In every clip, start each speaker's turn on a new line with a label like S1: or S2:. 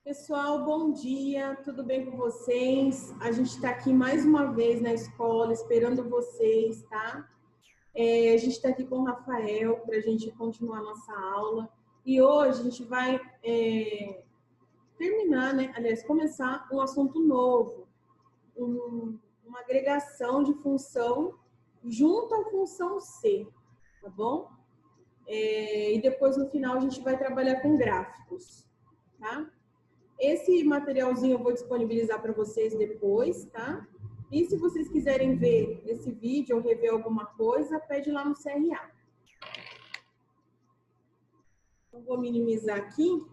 S1: Pessoal, bom dia, tudo bem com vocês? A gente está aqui mais uma vez na escola, esperando vocês, tá? A gente está aqui com o Rafael para a gente continuar a nossa aula. E hoje a gente vai terminar, né? Aliás, começar um assunto novo, uma agregação de função junto à função C, tá bom? E depois no final a gente vai trabalhar com gráficos, tá? Esse materialzinho eu vou disponibilizar para vocês depois, tá? E se vocês quiserem ver esse vídeo ou rever alguma coisa, pede lá no CRA. Então, vou minimizar aqui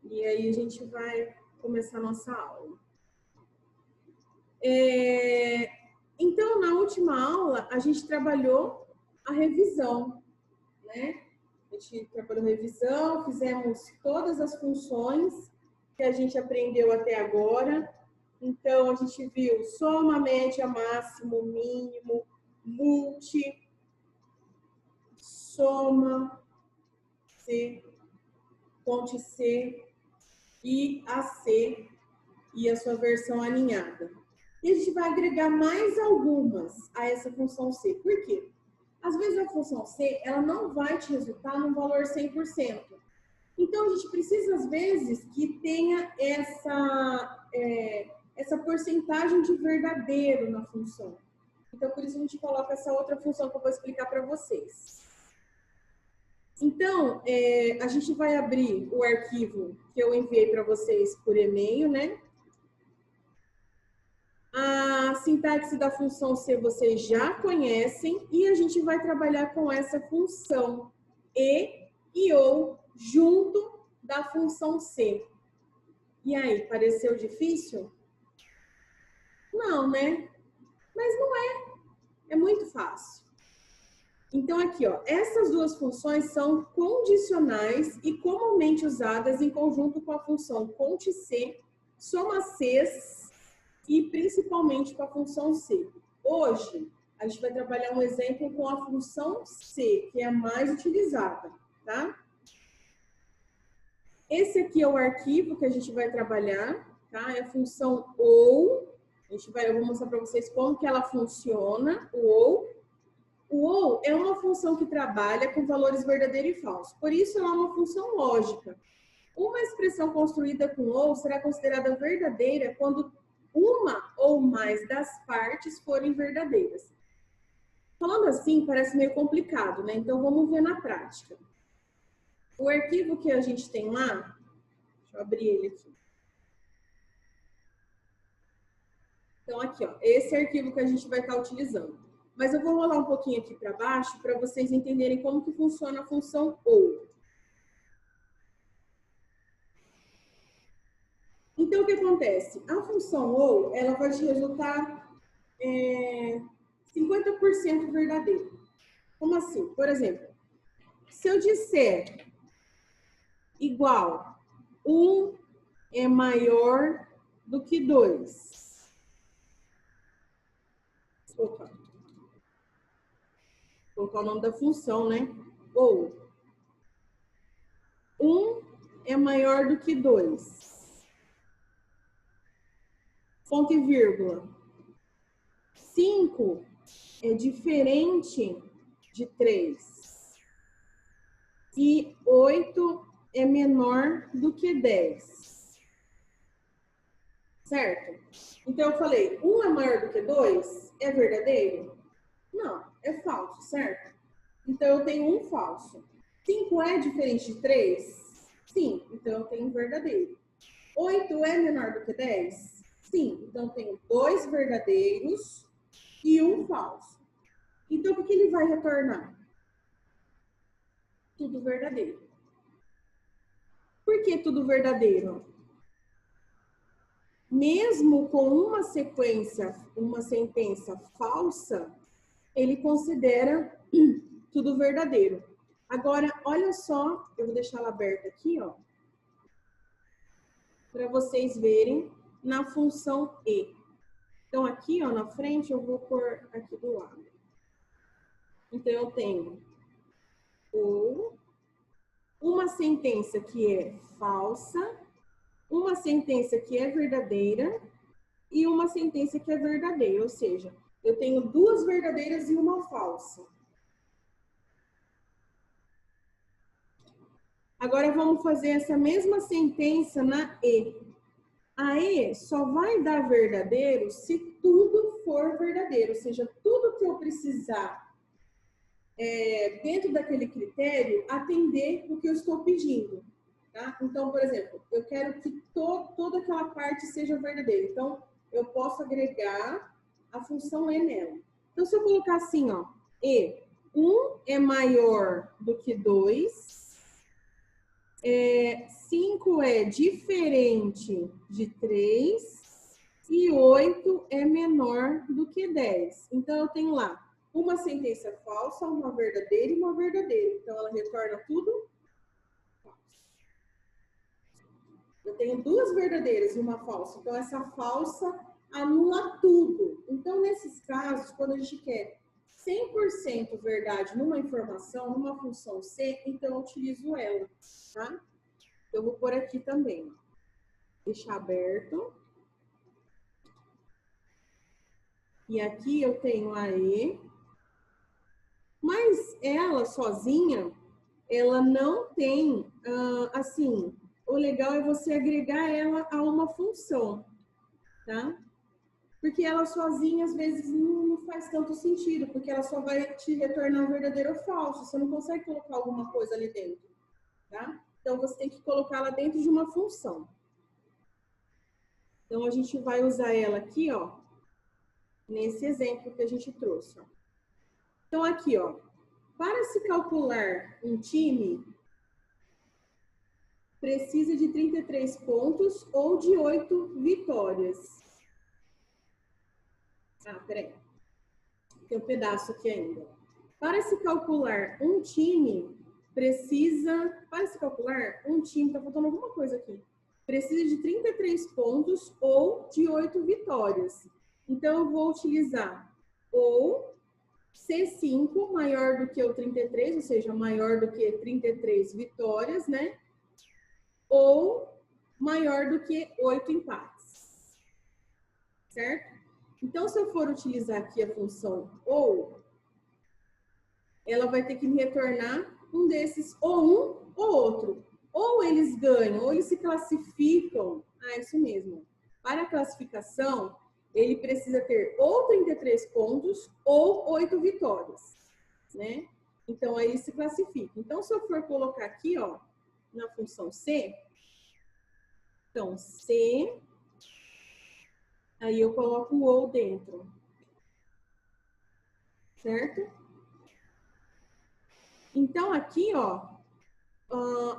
S1: e aí a gente vai começar a nossa aula. Então, na última aula, a gente trabalhou a revisão, né? A gente trabalhou a revisão, fizemos todas as funções que a gente aprendeu até agora. Então, a gente viu soma, média, máximo, mínimo, multi, soma, C, ponte C e AC e a sua versão alinhada. E a gente vai agregar mais algumas a essa função C. Por quê? Às vezes a função C, ela não vai te resultar num valor 100%. Então, a gente precisa, às vezes, que tenha essa porcentagem de verdadeiro na função. Então, por isso a gente coloca essa outra função que eu vou explicar para vocês. Então, a gente vai abrir o arquivo que eu enviei para vocês por e-mail, né? A sintaxe da função C vocês já conhecem e a gente vai trabalhar com essa função e ou junto da função C. E aí, pareceu difícil? Não, né? Mas não é. É muito fácil. Então, aqui, ó, essas duas funções são condicionais e comumente usadas em conjunto com a função conte-C, soma-Cs e principalmente com a função C. Hoje, a gente vai trabalhar um exemplo com a função C, que é a mais utilizada, tá? Esse aqui é o arquivo que a gente vai trabalhar, tá? É a função OU. Eu vou mostrar para vocês como que ela funciona, o OU. O OU é uma função que trabalha com valores verdadeiro e falso. Por isso, ela é uma função lógica. Uma expressão construída com OU será considerada verdadeira quando uma ou mais das partes forem verdadeiras. Falando assim, parece meio complicado, né? Então, vamos ver na prática. O arquivo que a gente tem lá, deixa eu abrir ele aqui. Então, aqui, ó, esse arquivo que a gente vai estar utilizando. Mas eu vou rolar um pouquinho aqui para baixo para vocês entenderem como que funciona a função OU. Então, o que acontece? A função OU, ela vai te resultar 50% verdadeiro. Como assim? Por exemplo, se eu disser igual 1 é maior do que 2. Opa. Vou colocar o nome da função, né? Ou 1 é maior do que 2. Ponto e vírgula. 5 é diferente de 3. E 8 é menor do que 10. Certo? Então, eu falei, 1 é maior do que 2? É verdadeiro? Não, é falso, certo? Então, eu tenho um falso. 5 é diferente de 3? Sim, então eu tenho um verdadeiro. 8 é menor do que 10? Sim, então eu tenho 2 verdadeiros e um falso. Então, o que ele vai retornar? Tudo verdadeiro. Por que tudo verdadeiro? Mesmo com uma sequência, uma sentença falsa, ele considera tudo verdadeiro. Agora, olha só, eu vou deixar ela aberta aqui, ó, para vocês verem na função E. Então, aqui, ó, na frente, eu vou pôr aqui do lado. Então, eu tenho ou uma sentença que é falsa, uma sentença que é verdadeira e uma sentença que é verdadeira, ou seja, eu tenho duas verdadeiras e uma falsa. Agora vamos fazer essa mesma sentença na E. A E só vai dar verdadeiro se tudo for verdadeiro, ou seja, tudo que eu precisar dentro daquele critério atender o que eu estou pedindo. Tá? Então, por exemplo, eu quero que toda aquela parte seja verdadeira. Então, eu posso agregar a função E nela. Então, se eu colocar assim, ó, E, 1 é maior do que 2, 5 é diferente de 3 e 8 é menor do que 10. Então, eu tenho lá uma sentença falsa, uma verdadeira e uma verdadeira. Então, ela retorna tudo falso. Eu tenho duas verdadeiras e uma falsa. Então, essa falsa anula tudo. Então, nesses casos, quando a gente quer 100% verdade numa informação, numa função C, então eu utilizo ela, tá? Eu vou pôr aqui também. Deixar aberto. E aqui eu tenho a E. Mas ela sozinha, ela não tem, assim, o legal é você agregar ela a uma função, tá? Porque ela sozinha, às vezes, não faz tanto sentido, porque ela só vai te retornar verdadeiro ou falso. Você não consegue colocar alguma coisa ali dentro, tá? Então, você tem que colocá-la dentro de uma função. Então, a gente vai usar ela aqui, ó, nesse exemplo que a gente trouxe, ó. Então, aqui, ó, para se calcular um time, precisa de 33 pontos ou de 8 vitórias. Peraí. Tem um pedaço aqui ainda. Para se calcular um time, tá faltando alguma coisa aqui. Precisa de 33 pontos ou de 8 vitórias. Então, eu vou utilizar ou C5 maior do que o 33, ou seja, maior do que 33 vitórias, né? Ou maior do que 8 empates. Certo? Então, se eu for utilizar aqui a função ou, ela vai ter que me retornar um desses, ou um ou outro. Ou eles ganham, ou eles se classificam. Isso mesmo. Para a classificação, ele precisa ter ou 33 pontos ou 8 vitórias, né? Então, aí ele se classifica. Então, se eu for colocar aqui, ó, na função C, então, C, aí eu coloco o ou dentro, certo? Então, aqui, ó,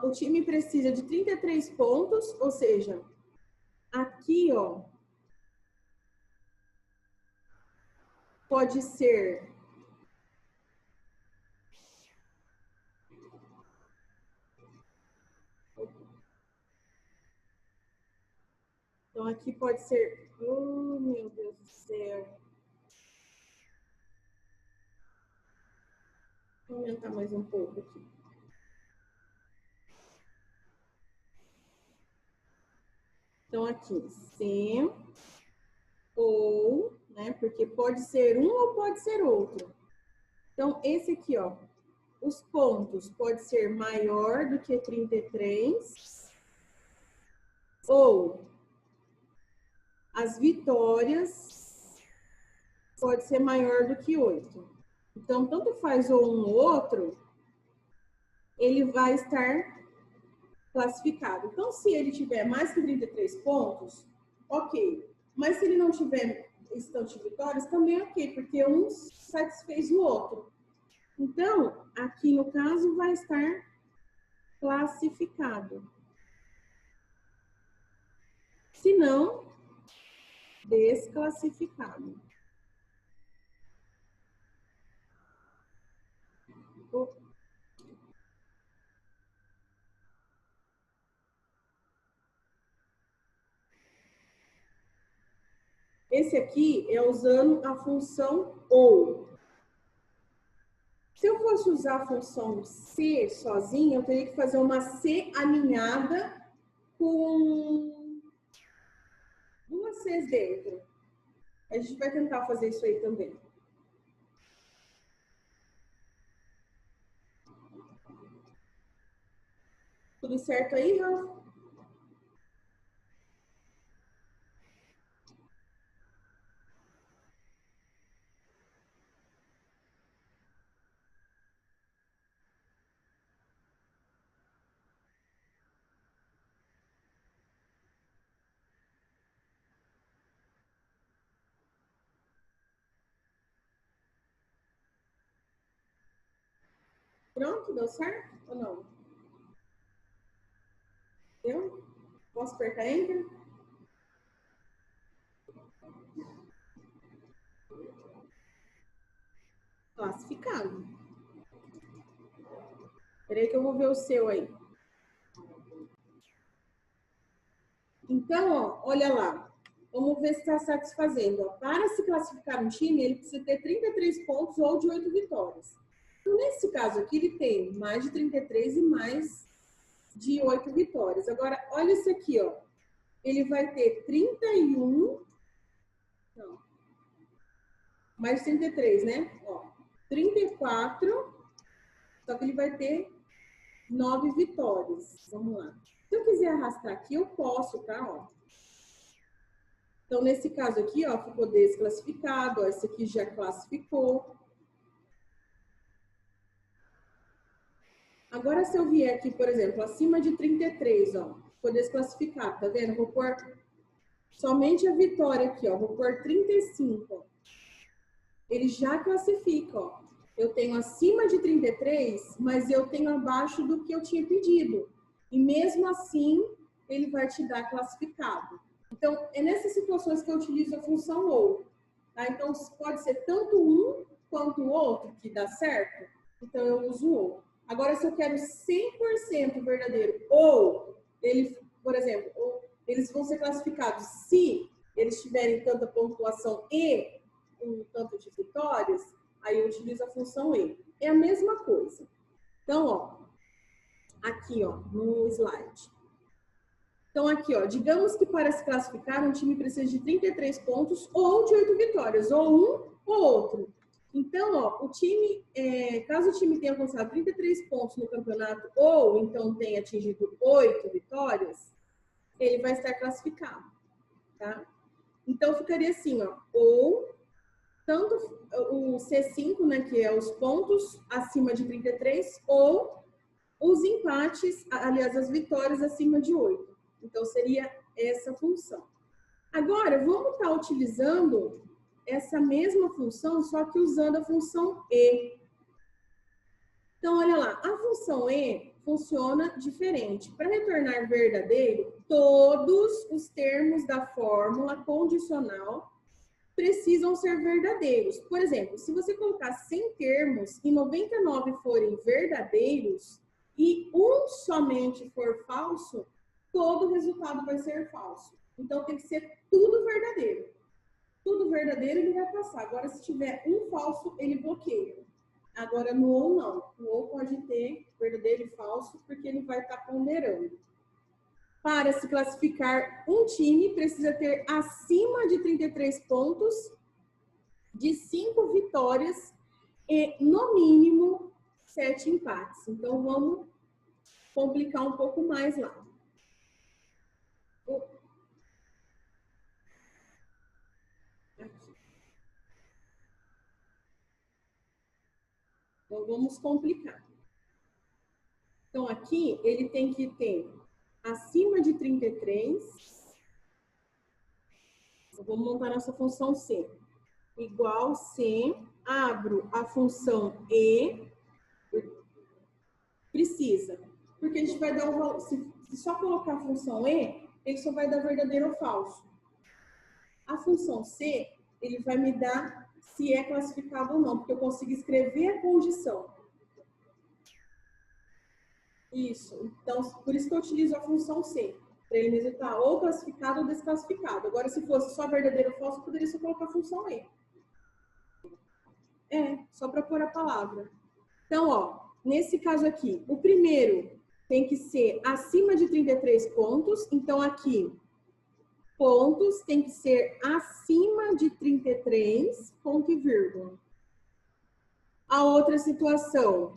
S1: o time precisa de 33 pontos, ou seja, aqui, ó, pode ser então aqui pode ser, oh meu Deus do céu, vou aumentar mais um pouco aqui. Então aqui, C, ou, né, porque pode ser um ou pode ser outro. Então esse aqui, ó, os pontos pode ser maior do que 33 ou as vitórias pode ser maior do que 8. Então, tanto faz ou um ou outro, ele vai estar classificado. Então, se ele tiver mais que 33 pontos, ok. Mas se ele não tiver instante de vitórias, também ok, porque um satisfez o outro. Então, aqui no caso, vai estar classificado. Se não, desclassificado. Esse aqui é usando a função ou. Se eu fosse usar a função C sozinha, eu teria que fazer uma C alinhada com Cs dentro. A gente vai tentar fazer isso aí também. Tudo certo aí, Rafa? Pronto, deu certo ou não? Deu? Posso apertar Enter? Classificado. Peraí que eu vou ver o seu aí. Então, ó, olha lá. Vamos ver se está satisfazendo. Ó. Para se classificar um time, ele precisa ter 33 pontos ou de 8 vitórias. Então, nesse caso aqui, ele tem mais de 33 e mais de 8 vitórias. Agora, olha isso aqui, ó. Ele vai ter 31... Não. Mais de 33, né? Ó, 34, só que ele vai ter 9 vitórias. Vamos lá. Se eu quiser arrastar aqui, eu posso, tá? Ó. Então, nesse caso aqui, ó, ficou desclassificado. Ó, esse aqui já classificou. Agora, se eu vier aqui, por exemplo, acima de 33, ó, ficou desclassificado, tá vendo? Vou pôr somente a vitória aqui, ó. Vou pôr 35, ó. Ele já classifica, ó. Eu tenho acima de 33, mas eu tenho abaixo do que eu tinha pedido. E mesmo assim, ele vai te dar classificado. Então, é nessas situações que eu utilizo a função OU. Tá? Então, pode ser tanto um quanto o outro que dá certo. Então, eu uso o OU. Agora, se eu quero 100% verdadeiro, ou, ele, por exemplo, ou eles vão ser classificados se eles tiverem tanta pontuação e um tanto de vitórias, aí eu utilizo a função E. É a mesma coisa. Então, ó, aqui, ó, no slide. Então, aqui, ó, digamos que para se classificar, um time precisa de 33 pontos ou de 8 vitórias, ou um ou outro. Então, ó, o time, caso o time tenha alcançado 33 pontos no campeonato, ou então tenha atingido 8 vitórias, ele vai estar classificado, tá? Então, ficaria assim, ó, ou tanto o C5, né, que é os pontos acima de 33, ou os empates, aliás, as vitórias acima de 8. Então, seria essa função. Agora, vamos estar utilizando essa mesma função, só que usando a função E. Então, olha lá, a função E funciona diferente. Para retornar verdadeiro, todos os termos da fórmula condicional precisam ser verdadeiros. Por exemplo, se você colocar 100 termos e 99 forem verdadeiros e um somente for falso, todo o resultado vai ser falso. Então, tem que ser tudo verdadeiro. Tudo verdadeiro, ele vai passar. Agora, se tiver um falso, ele bloqueia. Agora, no ou não. No ou pode ter verdadeiro e falso, porque ele vai estar ponderando. Para se classificar, um time precisa ter acima de 33 pontos, de 5 vitórias e, no mínimo, 7 empates. Então, vamos complicar um pouco mais lá. Então, vamos complicar. Então, aqui, ele tem que ter acima de 33. Vamos montar nossa função C. Igual C, abro a função E, precisa. Porque a gente vai dar o valor, se só colocar a função E, ele só vai dar verdadeiro ou falso. A função C, ele vai me dar se é classificado ou não, porque eu consigo escrever a condição. Isso. Então, por isso que eu utilizo a função C, para ele me resultar ou classificado ou desclassificado. Agora, se fosse só verdadeiro ou falso, eu poderia só colocar a função E. Só para pôr a palavra. Então, ó, nesse caso aqui, o primeiro tem que ser acima de 33 pontos. Então, aqui, pontos tem que ser acima de 33, ponto e vírgula. A outra situação,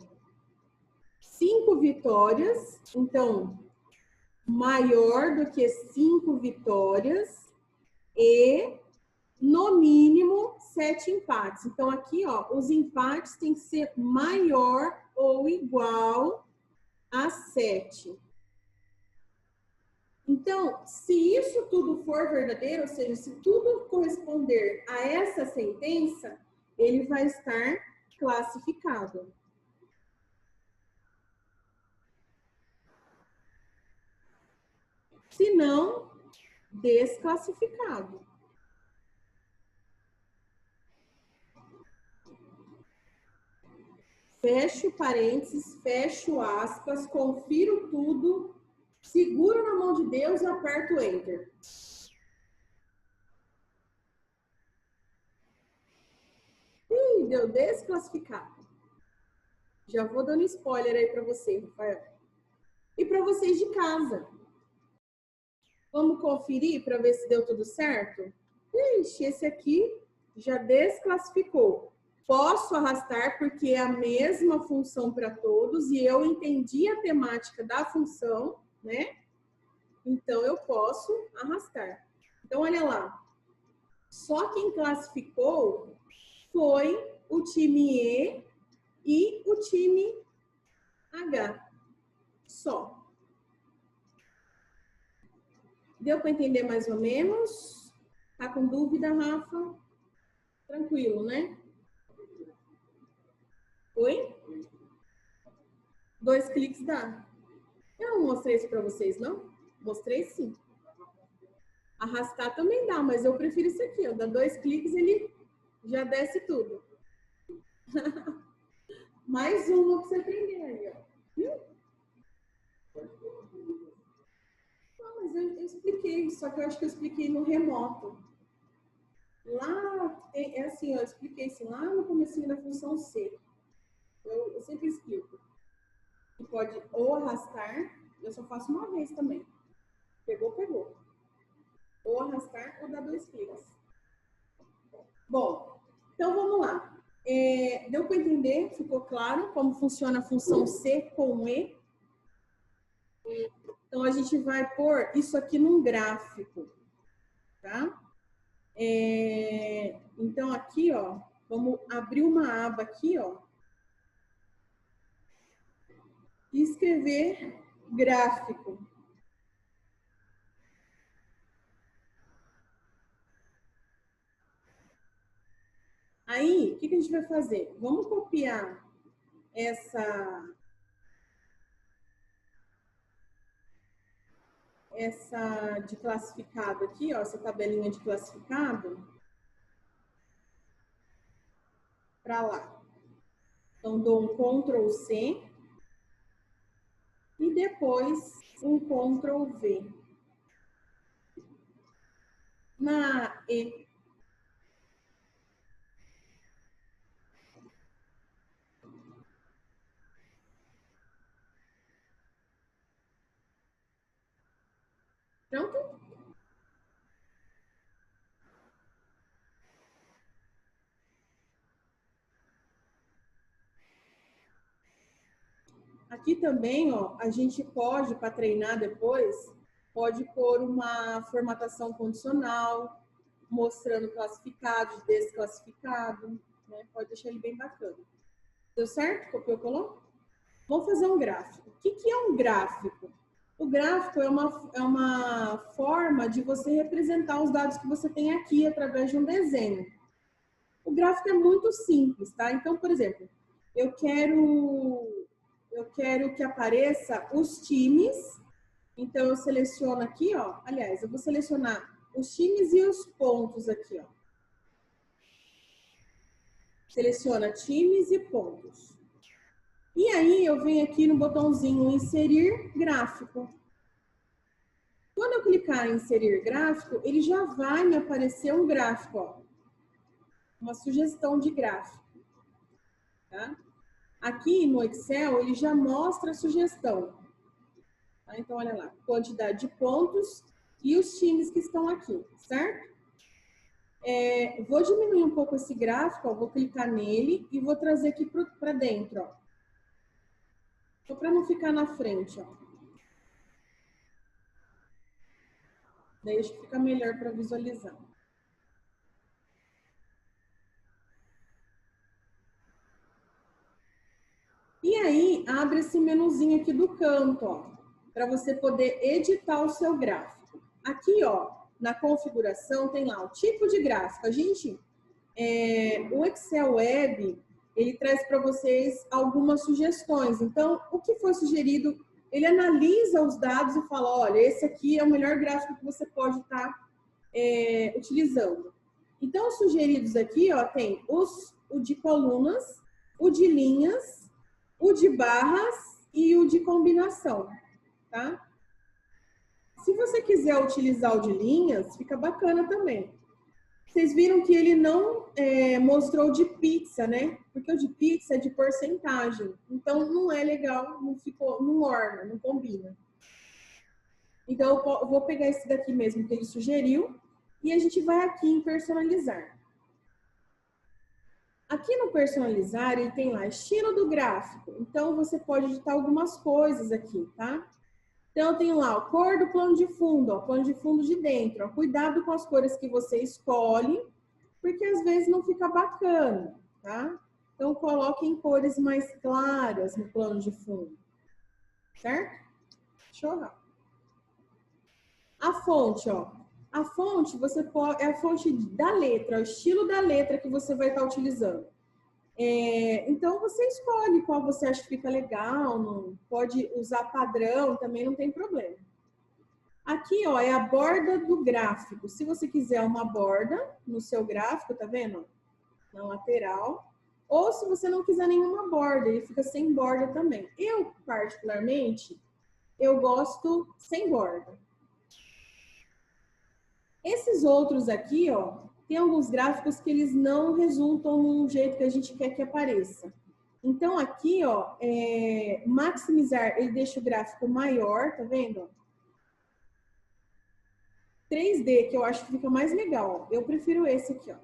S1: 5 vitórias, então, maior do que 5 vitórias e, no mínimo, 7 empates. Então, aqui, ó, os empates têm que ser maior ou igual a 7. Então, se isso tudo for verdadeiro, ou seja, se tudo corresponder a essa sentença, ele vai estar classificado. Se não, desclassificado. Fecho parênteses, fecho aspas, confiro tudo, seguro na mão de Deus e aperto Enter. Ih, deu desclassificado. Já vou dando spoiler aí para você, Rafael. E para vocês de casa. Vamos conferir para ver se deu tudo certo? Ixi, esse aqui já desclassificou. Posso arrastar porque é a mesma função para todos e eu entendi a temática da função, né? Então, eu posso arrastar. Então, olha lá. Só quem classificou foi o time E e o time H. Só. Deu para entender mais ou menos? Tá com dúvida, Rafa? Tranquilo, né? Oi? 2 cliques dá. Eu não mostrei isso para vocês, não? Mostrei sim. Arrastar também dá, mas eu prefiro isso aqui, ó. Dá 2 cliques, ele já desce tudo. Mais uma para você aprender aí, ó. Viu? Não, mas eu expliquei, só que eu acho que eu expliquei no remoto. Lá, é assim, ó, eu expliquei assim, lá no comecinho da função C. Eu sempre explico. Você pode ou arrastar, eu só faço uma vez também. Pegou, pegou. Ou arrastar ou dar 2 cliques. Bom, então vamos lá. Deu para entender? Ficou claro como funciona a função C com E? Então, a gente vai pôr isso aqui num gráfico, tá? Então, aqui, ó, vamos abrir uma aba aqui, ó. E escrever gráfico. Aí, o que a gente vai fazer? Vamos copiar essa de classificado aqui, ó, essa tabelinha de classificado, para lá. Então, dou um Ctrl C e depois um Ctrl V. Na E. Pronto? Aqui também, ó, a gente pode, para treinar depois, pode pôr uma formatação condicional, mostrando classificado, desclassificado, né? Pode deixar ele bem bacana. Deu certo? Copiou, colou? Vamos fazer um gráfico. O que é um gráfico? O gráfico é uma forma de você representar os dados que você tem aqui através de um desenho. O gráfico é muito simples, tá? Então, por exemplo, eu quero que apareça os times. Então, eu seleciono aqui, ó. Aliás, eu vou selecionar os times e os pontos aqui, ó. Seleciona times e pontos. E aí, eu venho aqui no botãozinho inserir gráfico. Quando eu clicar em inserir gráfico, ele já vai me aparecer um gráfico, ó. Uma sugestão de gráfico, tá? Aqui no Excel, ele já mostra a sugestão. Tá? Então, olha lá, quantidade de pontos e os times que estão aqui, certo? Vou diminuir um pouco esse gráfico, ó, vou clicar nele e vou trazer aqui para dentro, ó. Só para não ficar na frente, ó. Daí acho que fica melhor para visualizar. E aí, abre esse menuzinho aqui do canto, ó, para você poder editar o seu gráfico. Aqui, ó, na configuração tem lá o tipo de gráfico. A gente, o Excel Web, ele traz para vocês algumas sugestões. Então, o que foi sugerido, ele analisa os dados e fala, olha, esse aqui é o melhor gráfico que você pode estar utilizando. Então, os sugeridos aqui, ó, tem o de colunas, o de linhas, o de barras e o de combinação, tá? Se você quiser utilizar o de linhas, fica bacana também. Vocês viram que ele não mostrou de pizza, né? Porque o de pizza é de porcentagem. Então, não é legal, não orna, não combina. Então, eu vou pegar esse daqui mesmo que ele sugeriu e a gente vai aqui em personalizar. Aqui no personalizar, ele tem lá estilo do gráfico. Então, você pode editar algumas coisas aqui, tá? Então, eu tenho lá a cor do plano de fundo, ó, plano de fundo de dentro. Ó. Cuidado com as cores que você escolhe, porque às vezes não fica bacana, tá? Então, coloque em cores mais claras no plano de fundo, certo? Deixa eu ver. A fonte, ó. A fonte, você pode, é a fonte da letra, o estilo da letra que você vai estar utilizando. Então, você escolhe qual você acha que fica legal, não, pode usar padrão, também não tem problema. Aqui, ó, é a borda do gráfico. Se você quiser uma borda no seu gráfico, tá vendo? Na lateral. Ou se você não quiser nenhuma borda, ele fica sem borda também. Eu, particularmente, eu gosto sem borda. Esses outros aqui, ó, tem alguns gráficos que eles não resultam num jeito que a gente quer que apareça. Então, aqui, ó, maximizar, ele deixa o gráfico maior, tá vendo? 3D, que eu acho que fica mais legal. Eu prefiro esse aqui, ó.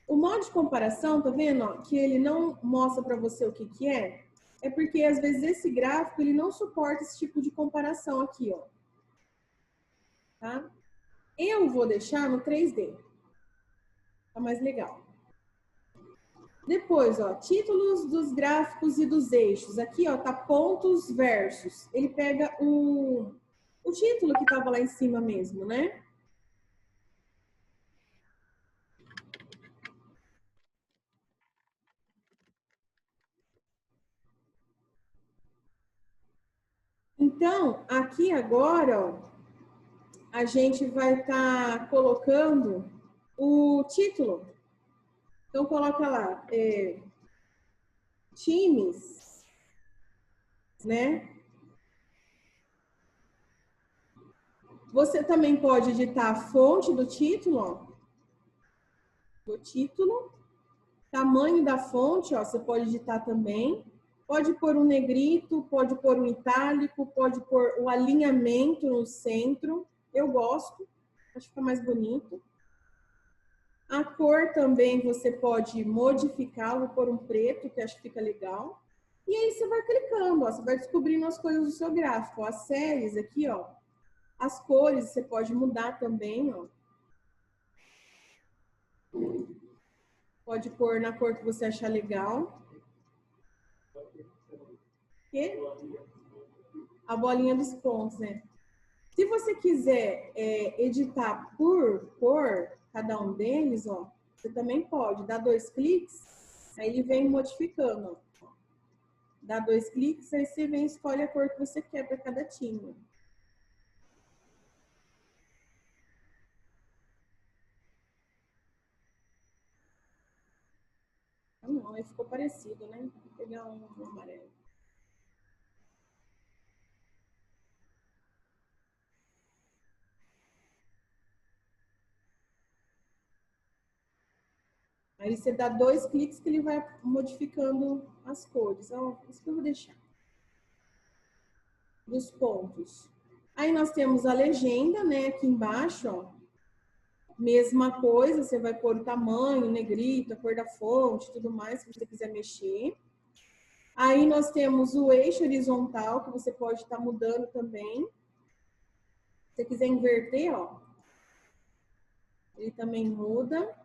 S1: O modo de comparação, tá vendo? Ó, que ele não mostra para você o que que é. É porque, às vezes, esse gráfico, ele não suporta esse tipo de comparação aqui, ó. Tá? Eu vou deixar no 3D. Tá mais legal. Depois, ó, títulos dos gráficos e dos eixos. Aqui, ó, tá pontos versus. Ele pega o título que tava lá em cima mesmo, né? Então, aqui agora, ó, a gente vai estar colocando o título. Então, coloca lá, times, né? Você também pode editar a fonte do título, ó. Do título. Tamanho da fonte, ó, você pode editar também. Pode pôr um negrito, pode pôr um itálico, pode pôr o alinhamento no centro. Eu gosto, acho que fica mais bonito. A cor também você pode modificar, vou pôr um preto, que acho que fica legal. E aí você vai clicando, ó, você vai descobrindo as coisas do seu gráfico. Ó, as séries aqui, ó, as cores você pode mudar também, ó. Pode pôr na cor que você achar legal. E a bolinha dos pontos, né? Se você quiser editar por cor, cada um deles, ó, você também pode. Dá 2 cliques, aí ele vem modificando. Ó. Dá 2 cliques, aí você vem e escolhe a cor que você quer para cada time. Ah, não, aí ficou parecido, né? Vou pegar um amarelo. Aí você dá 2 cliques que ele vai modificando as cores. Ó, isso que eu vou deixar. Dos pontos. Aí nós temos a legenda, né, aqui embaixo, ó. Mesma coisa, você vai pôr o tamanho, negrito, a cor da fonte, tudo mais, se você quiser mexer. Aí nós temos o eixo horizontal, que você pode estar mudando também. Se você quiser inverter, ó, ele também muda.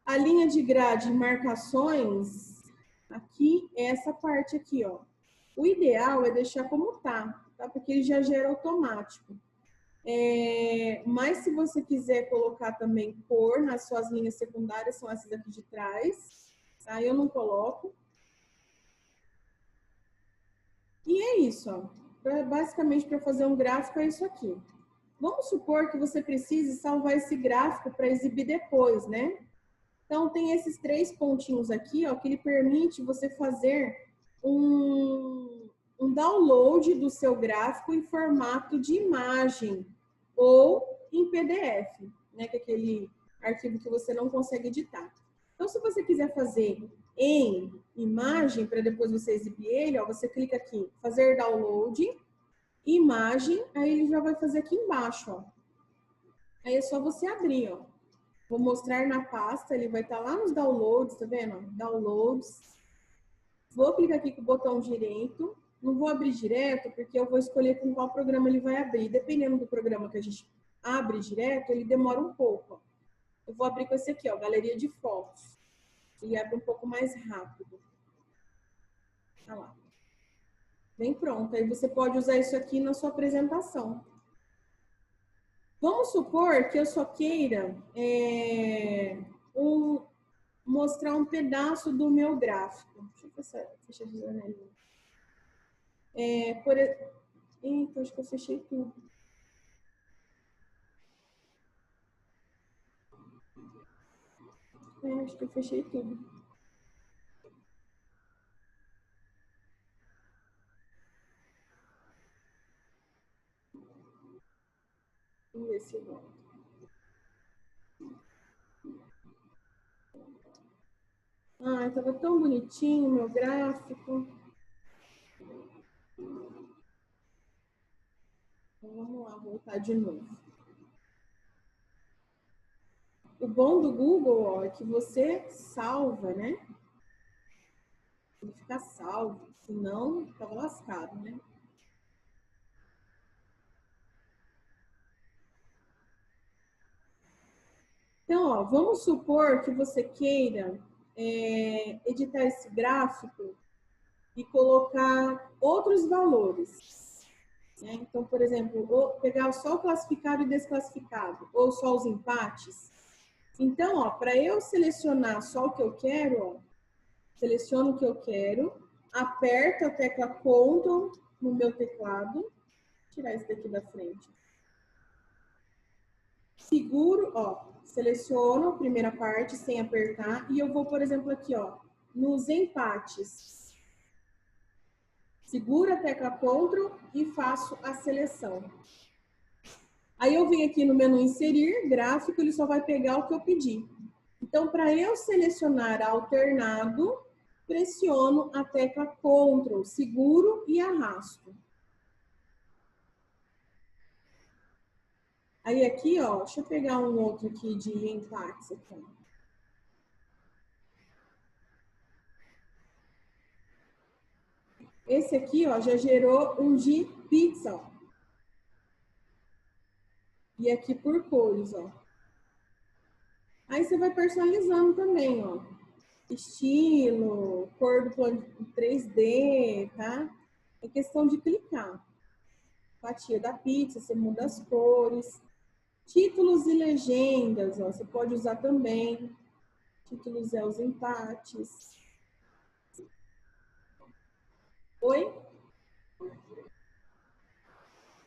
S1: A linha de grade e marcações, aqui, é essa parte aqui, ó. O ideal é deixar como tá? Porque ele já gera automático. Mas se você quiser colocar também cor nas suas linhas secundárias, são essas aqui de trás, tá? Eu não coloco. E é isso, ó. Basicamente, para fazer um gráfico é isso aqui. Vamos supor que você precise salvar esse gráfico para exibir depois, né? Então, tem esses 3 pontinhos aqui, ó, que ele permite você fazer um download do seu gráfico em formato de imagem ou em PDF, né, que é aquele arquivo que você não consegue editar. Então, se você quiser fazer em imagem, para depois você exibir ele, ó, você clica aqui, fazer download, imagem, aí ele já vai fazer aqui embaixo, ó. Aí é só você abrir, ó. Vou mostrar na pasta, ele vai estar lá nos downloads, tá vendo? Downloads. Vou clicar aqui com o botão direito. Não vou abrir direto, porque eu vou escolher com qual programa ele vai abrir. Dependendo do programa que a gente abre direto, ele demora um pouco. Eu vou abrir com esse aqui, ó, Galeria de Fotos. Ele abre um pouco mais rápido. Olha lá. Bem pronto. Aí você pode usar isso aqui na sua apresentação. Vamos supor que eu só queira mostrar um pedaço do meu gráfico. Deixa eu fechar de janelinha. Eita, acho que eu fechei tudo. Acho que eu fechei tudo. Vamos ver se volta. Ah, estava tão bonitinho o meu gráfico. Então, vamos lá, voltar de novo. O bom do Google, ó, é que você salva, né? Ele fica salvo, senão ficava lascado, né? Então, ó, vamos supor que você queira editar esse gráfico e colocar outros valores. Né? Então, por exemplo, pegar só o classificado e desclassificado, ou só os empates. Então, para eu selecionar só o que eu quero, ó, seleciono o que eu quero, aperto a tecla Ctrl no meu teclado, vou tirar esse daqui da frente. Seguro, ó, seleciono a primeira parte sem apertar e eu vou, por exemplo, aqui, ó, nos empates. Seguro a tecla Ctrl e faço a seleção. Aí eu venho aqui no menu inserir, gráfico, ele só vai pegar o que eu pedi. Então, para eu selecionar alternado, pressiono a tecla Ctrl, seguro e arrasto. Aí aqui, ó, deixa eu pegar um outro aqui de empates aqui. Esse aqui, ó, já gerou um de pizza, ó. E aqui por cores, ó. Aí você vai personalizando também, ó. Estilo, cor do plano 3D, tá? É questão de clicar. Fatia da pizza, você muda as cores. Títulos e legendas, ó, você pode usar também. Títulos é os empates. Oi?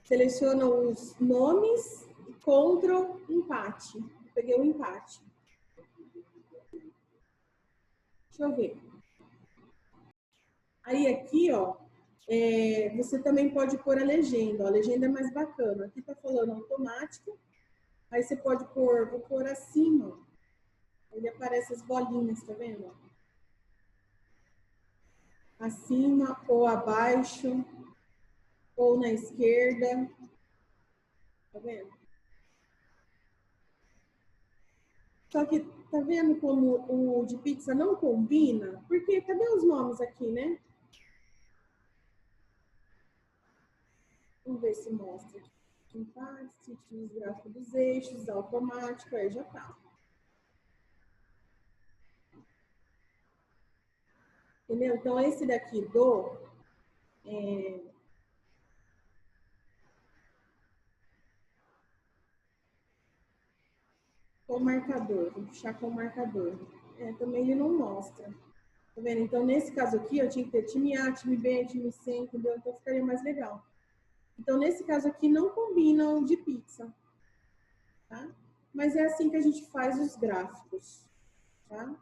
S1: Seleciona os nomes e Ctrl empate. Peguei o empate. Deixa eu ver. Aí aqui, ó, você também pode pôr a legenda. Ó, a legenda é mais bacana. Aqui tá falando automático. Aí você pode pôr, vou pôr acima. Ele aparece as bolinhas, tá vendo? Acima ou abaixo. ou na esquerda. Tá vendo? Só que tá vendo como o de pizza não combina? Porque cadê os nomes aqui, né? Vamos ver se mostra aqui. Impacto, sentidos gráficos dos eixos, automático, aí já tá. Entendeu? Então, esse daqui com o marcador, vou puxar com o marcador. Também ele não mostra. Tá vendo? Então, nesse caso aqui, eu tinha que ter time A, time B, time C, entendeu? Então, ficaria mais legal. Então, nesse caso aqui, não combinam de pizza, tá? Mas é assim que a gente faz os gráficos, tá?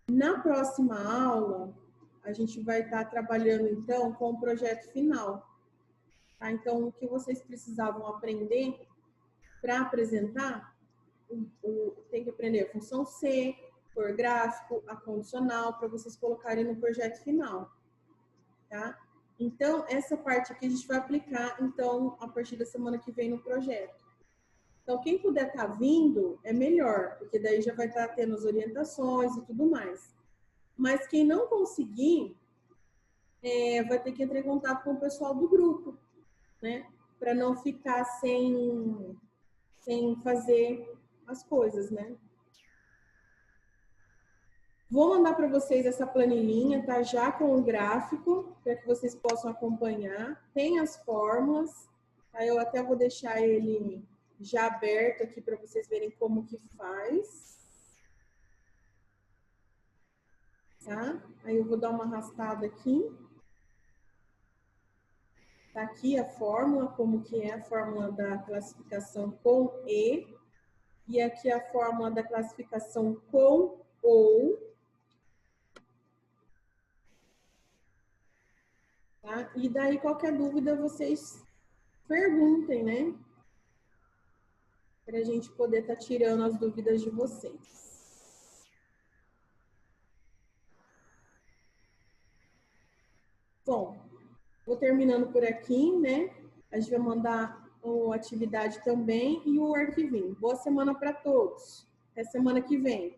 S1: Na próxima aula, a gente vai estar trabalhando, então, com o projeto final, tá? Então, o que vocês precisavam aprender para apresentar, tem que aprender a função C, cor gráfico, a condicional, para vocês colocarem no projeto final, tá? Então, essa parte aqui a gente vai aplicar, então, a partir da semana que vem no projeto. Então, quem puder estar vindo, é melhor, porque daí já vai estar tendo as orientações e tudo mais. Mas quem não conseguir, vai ter que entrar em contato com o pessoal do grupo, né? Para não ficar sem fazer as coisas, né? Vou mandar para vocês essa planilhinha, tá? Já com o gráfico, para que vocês possam acompanhar. Tem as fórmulas, tá? Eu até vou deixar ele já aberto aqui para vocês verem como que faz. Tá? Aí eu vou dar uma arrastada aqui. Tá aqui a fórmula, como que é a fórmula da classificação com E. E aqui a fórmula da classificação com OU. Tá? E daí, qualquer dúvida, vocês perguntem, né? Para a gente poder estar tirando as dúvidas de vocês. Bom, vou terminando por aqui, né? A gente vai mandar a atividade também e o arquivinho. Boa semana para todos. Até semana que vem.